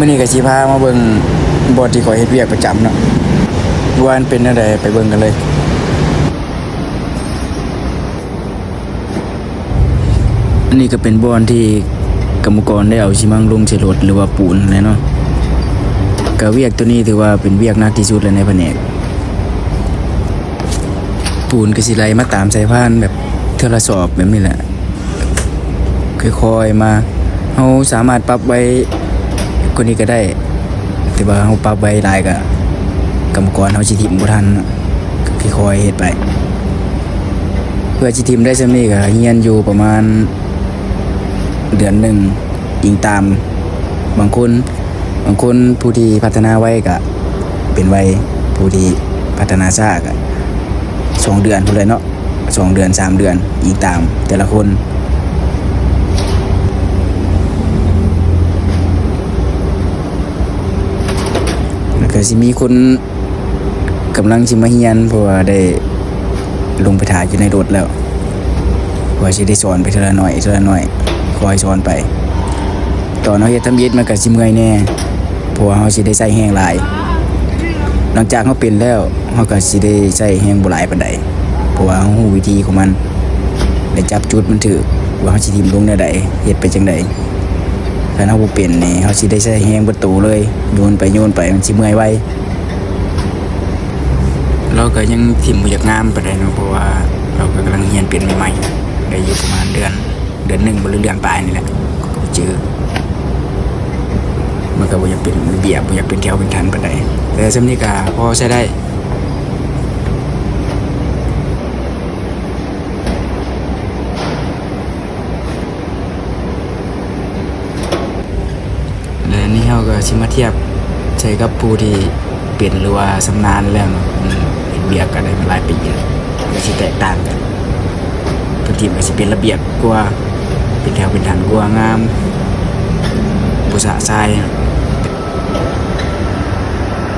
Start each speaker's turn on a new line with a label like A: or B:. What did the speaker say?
A: มื้อนี้ก็สิพามาเบิ่งบ่อนที่ข่อยเฮ็ดเวียกประจำเนาะว่ามันเป็นจังไดไปเบิ่งกันเลยอันนี้ก็เป็นบ่อนที่กรรมกรได้เอาชิมังลงใส่รถหรือว่าปูนอะไรเนาะก็เวียกตัวนี้ถือว่าเป็นเวียกหนักที่สุดเลยในแผนกปูนก็สิไหลมาตามสายพานแบบเทื่อละสอบแบบนี้แหละค่อยๆมาเฮาสามารถปรับไว้คนนี้ก็ได้แต่ว่าเฮาปรับไว้หลายก็กรรมกรเฮาสิทิ่มบ่ทันก็ค่อยๆเฮ็ดไปเพื่อสิทิ่มได้ซำนี้ก็เรียนอยู่ประมาณเดือนหนึ่งยิงตามบางคนผู้ที่พัฒนาไว้ก็เป็นไว้ผู้ที่พัฒนาช้าก็2 เดือนพุ่นเลยเนาะ2 เดือน3 เดือนยิงตามแต่ละคนแล้วก็สิมีคนกำลังสิมาเรียนเพราะว่าได้ลงไปถ่ายอยู่ในรถแล้วว่าสิได้สอนไปเทีละน้อยคอยสอนไปตอนเฮาเฮ็ดทำเย็ดมันก็สิเมื่อยแน่เพราะว่าเฮาสิได้ใช้แรงหลายหลังจากเฮาเป็นแล้วเฮาก็สิได้ใช้แรงบ่หลายปานใดเพราะว่าเฮารู้วิธีของมันได้จับจุดมันถูกว่าเฮาสิทิ่มลงแนวใดเฮ็ดไปจังไดถ้าเฮาบ่เป็นนี่เฮาสิได้ใช้แรงเบิดโตเลยโยนไปมันสิเมื่อยไวเราก็ยังทิ่มบ่อยากงามปานใดเนาะเพราะว่าเราก็กำลังเรียนเป็นใหม่ๆได้อยู่ประมาณเดือนหนึ่งบ่หรือเดือนปลายนี่แหละก็เจอมันก็บ่อยากเป็นระเบียบบ่อยากเป็นแถวเป็นทันปานใดแต่ซำนี้ก็พอใช้ได้และนี่เฮาก็สิมาเทียบใช้กับผู้ที่เป็นหรือว่าชำนาญแล้วเนาะเฮ็ดเวียกกันได้มาหลายปีแล้วก็สิแตกต่างกันเพิ่นที่มันสิเป็นระเบียบกว่าเป็นแถวเป็นทันกว่างามบ่สะทราย